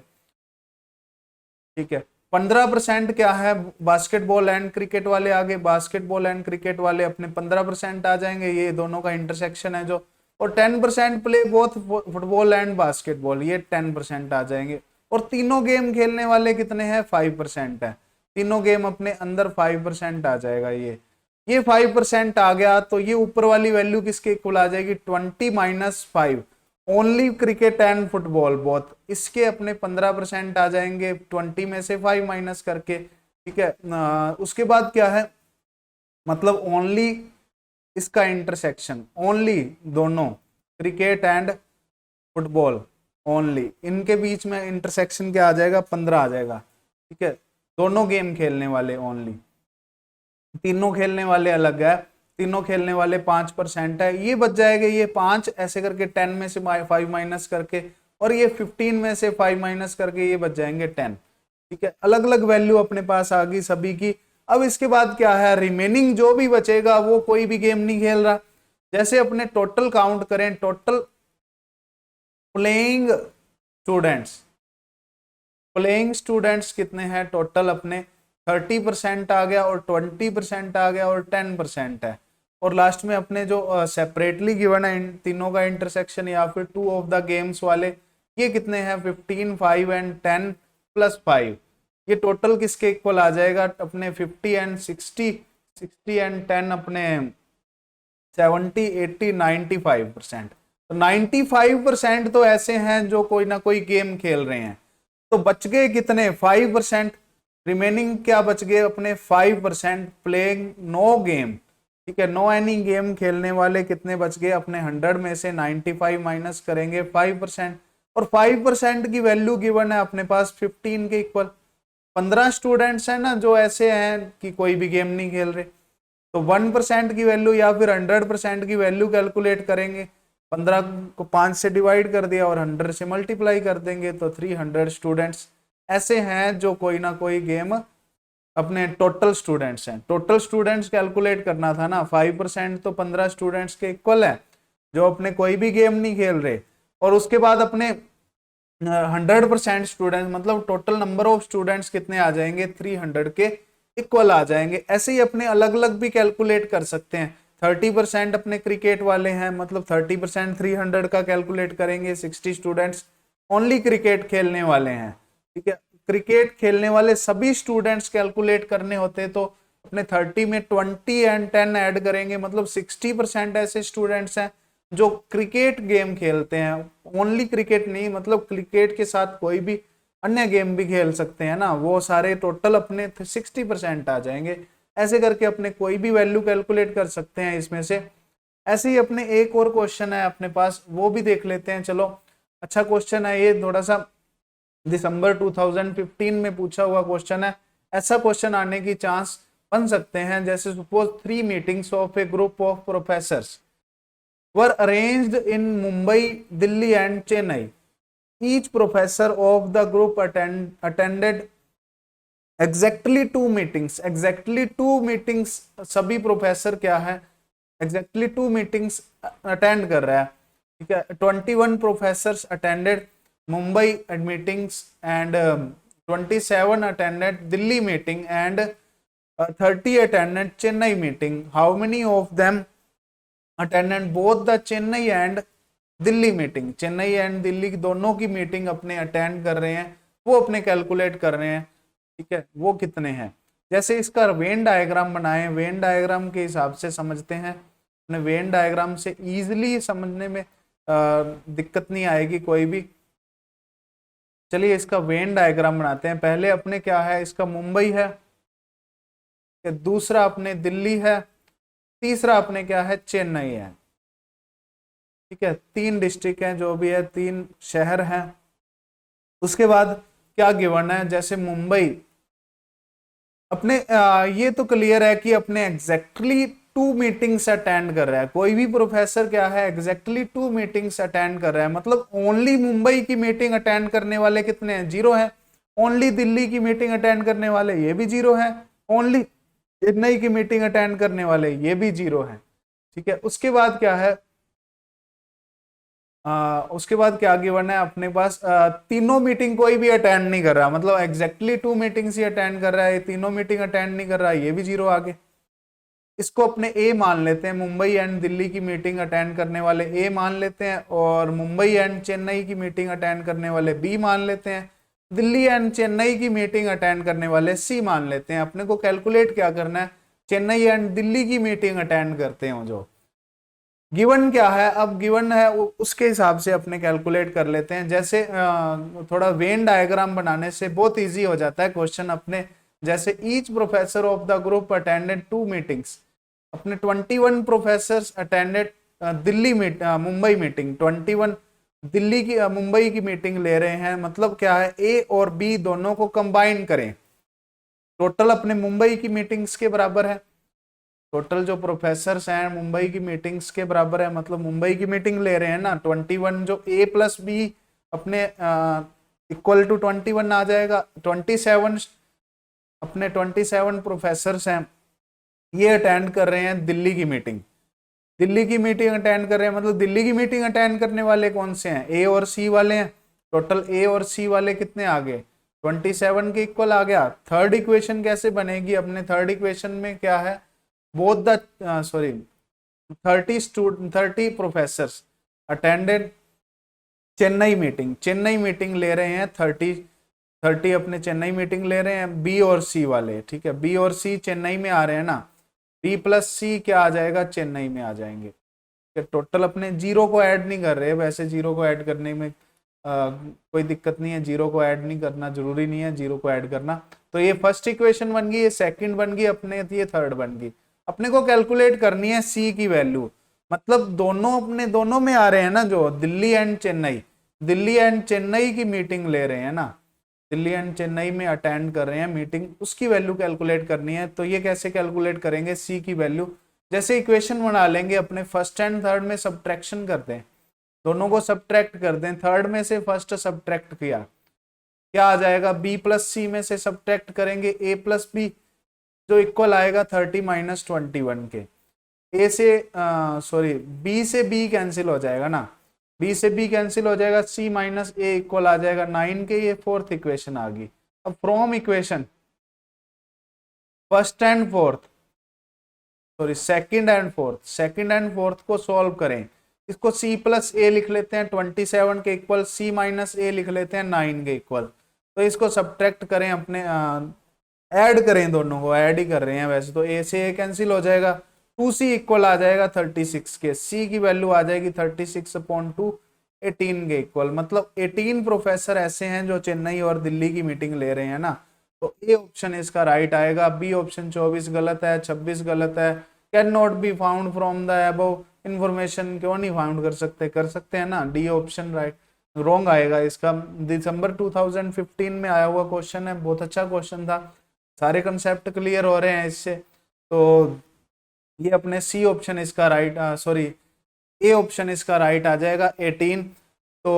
ठीक है। 15% क्या है, बास्केटबॉल एंड क्रिकेट वाले आगे, बास्केटबॉल एंड क्रिकेट वाले अपने 15% आ जाएंगे, ये दोनों का इंटरसेक्शन है जो। और 10% play both football and basketball, ये 10% आ जाएंगे। और तीनों गेम खेलने वाले कितने हैं 5% है, तीनों गेम अपने अंदर 5% आ जाएगा। ये 5% आ गया तो ये ऊपर वाली वैल्यू किसके इक्वल आ जाएगी 20 - 5, only cricket and football both, इसके अपने 15% आ जाएंगे 20 में से 5 माइनस करके, ठीक है। उसके बाद क्या है, मतलब ओनली इसका इंटरसेक्शन, ओनली दोनों क्रिकेट एंड फुटबॉल ओनली, इनके बीच में इंटरसेक्शन क्या आ जाएगा 15 आ जाएगा, ठीक है। दोनों गेम खेलने वाले ओनली, तीनों खेलने वाले अलग है, तीनों खेलने वाले 5% है, ये बच जाएगा ये 5 ऐसे करके 10 में से 5 माइनस करके, और ये 15 में से 5 माइनस करके ये बच जाएंगे 10, ठीक है। अलग अलग वैल्यू अपने पास आ गई सभी की। अब इसके बाद क्या है, रिमेनिंग जो भी बचेगा वो कोई भी गेम नहीं खेल रहा। जैसे अपने टोटल काउंट करें, total playing students, playing students कितने हैं टोटल अपने 30% आ गया, और 20% आ गया, और 10% है। और लास्ट में अपने जो सेपरेटली गिवन है इन तीनों का इंटरसेक्शन या फिर 2 ऑफ द गेम्स वाले, ये कितने हैं 15, 5 एंड 10 + 5, ये टोटल किसके इक्वल आ जाएगा अपने 50 एंड 60, 60 एंड 10 अपने 70, 80, 95%। तो 95% तो ऐसे हैं जो कोई ना कोई गेम खेल रहे हैं। तो बच गए कितने 5%, रिमेनिंग क्या बच गए अपने 5% प्लेइंग नो गेम, ठीक है। नो एनी गेम खेलने वाले कितने बच गए अपने 100 में से 95 माइनस करेंगे 5%, और 5% की वैल्यू गिवन है अपने पास 15 के इक्वल। 15 स्टूडेंट्स हैं ना जो ऐसे हैं कि कोई भी गेम नहीं खेल रहे, तो 1% की वैल्यू या फिर 100% की वैल्यू कैलकुलेट करेंगे, 15 को 5 से डिवाइड कर दिया और 100 से मल्टीप्लाई कर देंगे, तो 300 स्टूडेंट्स ऐसे हैं जो कोई ना कोई गेम अपने टोटल स्टूडेंट्स हैं। टोटल स्टूडेंट्स कैलकुलेट करना था ना, 5% तो 15 स्टूडेंट्स के इक्वल है जो अपने कोई भी गेम नहीं खेल रहे, और उसके बाद अपने 100% स्टूडेंट्स, मतलब टोटल नंबर ऑफ स्टूडेंट्स कितने आ जाएंगे 300 के इक्वल आ जाएंगे। ऐसे ही अपने अलग अलग भी कैलकुलेट कर सकते हैं। 30% अपने क्रिकेट वाले हैं, मतलब 30% 300 का कैलकुलेट करेंगे, 60 स्टूडेंट्स ओनली क्रिकेट खेलने वाले हैं, ठीक है। क्रिकेट खेलने वाले सभी स्टूडेंट्स कैलकुलेट करने होते तो अपने 30 में 20 एंड 10 ऐड करेंगे, मतलब 60% ऐसे स्टूडेंट्स हैं जो क्रिकेट गेम खेलते हैं, ओनली क्रिकेट नहीं, मतलब क्रिकेट के साथ कोई भी अन्य गेम भी खेल सकते हैं ना, वो सारे टोटल अपने 60% आ जाएंगे। ऐसे करके अपने कोई भी वैल्यू कैलकुलेट कर सकते हैं इसमें से। ऐसे ही अपने एक और क्वेश्चन है अपने पास, वो भी देख लेते हैं। चलो अच्छा क्वेश्चन है ये, थोड़ा सा दिसंबर 2015 में पूछा हुआ क्वेश्चन है। ऐसा क्वेश्चन आने की चांस बन सकते हैं, जैसे suppose 3 meetings of A group of professors were arranged in Mumbai, Delhi and Chennai. Each professor of the group attended exactly 2 meetings, exactly 2 meetings, सभी प्रोफेसर क्या है exactly 2 meetings अटेंड कर रहा है, ठीक है। 21 professors attended Mumbai meetings and 27 attended Delhi meeting and 30 attended Chennai meeting. How many of them attended both the Chennai and Delhi meeting, Chennai and Delhi की दोनों की मीटिंग अपने अटेंड कर रहे हैं, वो अपने कैलकुलेट कर रहे हैं, ठीक है, वो कितने हैं। जैसे इसका वेन डायग्राम बनाए, वेन डायग्राम के हिसाब से समझते हैं, अपने वेन डायग्राम से इजीली समझने में दिक्कत नहीं आएगी कोई भी। चलिए इसका वेन डायग्राम बनाते हैं। पहले अपने क्या है, इसका मुंबई है, दूसरा अपने दिल्ली है, तीसरा अपने क्या है, चेन्नई है, ठीक है, 3 डिस्ट्रिक्ट हैं, जो भी है 3 शहर हैं। उसके बाद क्या गिवन है, जैसे मुंबई अपने ये तो क्लियर है कि अपने एग्जैक्टली 2 मीटिंग्स अटेंड कर रहा है, कोई भी प्रोफेसर क्या है, एग्जैक्टली 2 मीटिंग्स अटेंड कर रहा है, मतलब ओनली मुंबई की मीटिंग अटेंड करने वाले कितने हैं, 0 है। ओनली दिल्ली की मीटिंग अटेंड करने वाले ये भी 0 है। ओनली चेन्नई की मीटिंग अटेंड करने वाले ये भी 0 है, ठीक है। उसके बाद क्या है, उसके बाद क्या गिवन है अपने पास, तीनों मीटिंग कोई भी अटेंड नहीं कर रहा, मतलब एग्जैक्टली 2 मीटिंग्स ही अटेंड कर रहा है, तीनों मीटिंग अटेंड नहीं कर रहा है, ये भी 0 आगे। इसको अपने ए मान लेते हैं, मुंबई एंड दिल्ली की मीटिंग अटेंड करने वाले ए मान लेते हैं, और मुंबई एंड चेन्नई की मीटिंग अटेंड करने वाले बी मान लेते हैं, दिल्ली एंड चेन्नई की मीटिंग अटेंड करने वाले सी मान लेते हैं। अपने को कैलकुलेट क्या करना है, चेन्नई एंड दिल्ली की मीटिंग अटेंड करते हैं जो गिवन क्या है, अब गिवन है उसके हिसाब से अपने कैलकुलेट कर लेते हैं। जैसे थोड़ा वेन डायग्राम बनाने से बहुत इजी हो जाता है क्वेश्चन अपने। जैसे each professor of the group attended 2 meetings, अपने 21 professor attended Delhi Mumbai meeting, 21 Delhi की मुंबई की मीटिंग ले रहे हैं, मतलब क्या है, ए और बी दोनों को कंबाइन करें, टोटल अपने मुंबई की मीटिंग्स के बराबर है, टोटल जो प्रोफेसर हैं मुंबई की मीटिंग्स के बराबर है, मतलब मुंबई की मीटिंग ले रहे हैं ना, 21 जो ए प्लस बी अपने इक्वल टू 21 आ जाएगा। 27 अपने 27 प्रोफेसर हैं, ये अटेंड कर रहे हैं दिल्ली की मीटिंग, दिल्ली की मीटिंग अटेंड कर रहे हैं, मतलब दिल्ली की मीटिंग अटेंड करने वाले कौन से हैं, ए और सी वाले हैं। टोटल ए और सी वाले कितने आ गए, 27 के इक्वल आ गया। थर्ड इक्वेशन कैसे बनेगी, अपने थर्ड इक्वेशन में क्या है, both the 30 professor attended Chennai meeting, Chennai meeting ले रहे हैं 30 अपने चेन्नई मीटिंग ले रहे हैं, बी और सी वाले, ठीक है, बी और सी चेन्नई में आ रहे हैं ना, बी प्लस सी क्या आ जाएगा, चेन्नई में आ जाएंगे। टोटल अपने 0 को ऐड नहीं कर रहे, वैसे 0 को ऐड करने में कोई दिक्कत नहीं है, 0 को ऐड नहीं करना, जरूरी नहीं है 0 को ऐड करना। तो ये फर्स्ट इक्वेशन बन गई, ये सेकंड बन गई अपने, ये थर्ड बन गई। अपने को कैलकुलेट करनी है सी की वैल्यू, मतलब दोनों अपने दोनों में आ रहे हैं ना, जो दिल्ली एंड चेन्नई, दिल्ली एंड चेन्नई की मीटिंग ले रहे हैं ना, दिल्ली एंड चेन्नई में अटेंड कर रहे हैं मीटिंग, उसकी वैल्यू कैलकुलेट करनी है। तो ये कैसे कैलकुलेट करेंगे सी की वैल्यू, जैसे इक्वेशन बना लेंगे अपने, फर्स्ट एंड थर्ड में सब्ट्रैक्शन करते हैं, दोनों को सब्ट्रैक्ट कर दें, थर्ड में से फर्स्ट सब्ट्रैक्ट किया, क्या आ जाएगा, बी प्लस सी में से सब्ट्रैक्ट करेंगे ए प्लस बी, जो इक्वल आएगा 30 माइनस 21 के। ए से सॉरी बी से बी कैंसिल हो जाएगा ना, बी से बी कैंसिल हो जाएगा, सी माइनस ए इक्वल आ जाएगा 9 के। ये फोर्थ इक्वेशन आ गई। अब from equation first and fourth, sorry second and fourth, second and fourth को सॉल्व करें, इसको सी प्लस ए लिख लेते हैं 27 के इक्वल, सी माइनस ए लिख लेते हैं 9 के इक्वल। तो इसको सब्ट्रैक्ट करें अपने, ऐड करें, दोनों को ऐड ही कर रहे हैं वैसे तो, ए से ए कैंसिल हो जाएगा, 2c इक्वल आ जाएगा 36 के, सी की वैल्यू आ जाएगी 36/2, 18 के इक्वल, मतलब 18 प्रोफेसर ऐसे हैं जो चेन्नई और दिल्ली की मीटिंग ले रहे हैं ना। तो ए ऑप्शन इसका राइट आएगा। बी ऑप्शन 24 गलत है, 26 गलत है। Can not be found from the above information, क्यों नहीं फाउंड कर सकते, कर सकते हैं ना, डी ऑप्शन राइट रॉन्ग आएगा इसका। दिसंबर 2015 में आया हुआ क्वेश्चन है, बहुत अच्छा क्वेश्चन था, सारे कंसेप्ट क्लियर हो रहे हैं इससे। तो ये अपने सी ऑप्शन इसका राइट, सॉरी ए ऑप्शन इसका राइट आ जाएगा 18। तो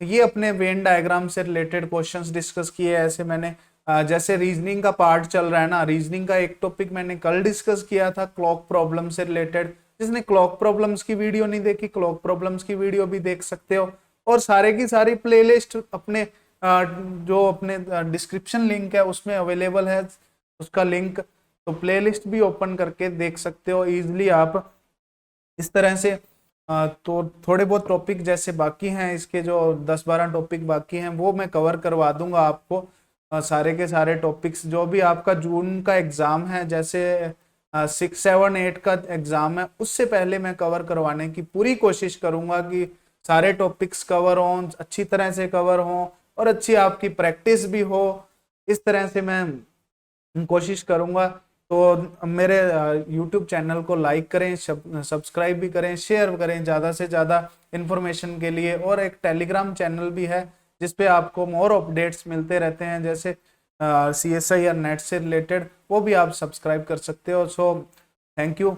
ये अपने वेन डायग्राम से रिलेटेड क्वेश्चंस डिस्कस किए। ऐसे मैंने जैसे रीजनिंग का पार्ट चल रहा है ना, रीजनिंग का एक टॉपिक मैंने कल डिस्कस किया था क्लॉक प्रॉब्लम से रिलेटेड। जिसने क्लॉक प्रॉब्लम्स की वीडियो नहीं देखी, क्लॉक प्रॉब्लम्स की वीडियो भी देख सकते हो। और सारे की सारी प्लेलिस्ट अपने जो अपने डिस्क्रिप्शन लिंक है उसमें अवेलेबल है उसका लिंक, तो प्लेलिस्ट भी ओपन करके देख सकते हो इजीली आप। इस तरह से तो थोड़े बहुत टॉपिक जैसे बाकी हैं, इसके जो 10-12 टॉपिक बाकी हैं वो मैं कवर करवा दूंगा आपको। सारे के सारे टॉपिक्स जो भी आपका जून का एग्जाम है, जैसे 6, 7, 8 का एग्जाम है, उससे पहले मैं कवर करवाने की पूरी कोशिश करूंगा कि सारे टॉपिक्स कवर हों, अच्छी तरह से कवर हों और अच्छी आपकी प्रैक्टिस भी हो। इस तरह से मैं कोशिश करूंगा। तो मेरे YouTube चैनल को लाइक करें, सब्सक्राइब भी करें, शेयर करें ज़्यादा से ज़्यादा इन्फॉर्मेशन के लिए। और एक टेलीग्राम चैनल भी है जिसपे आपको मोर अपडेट्स मिलते रहते हैं, जैसे CSI या नेट से रिलेटेड, वो भी आप सब्सक्राइब कर सकते हो। So thank you.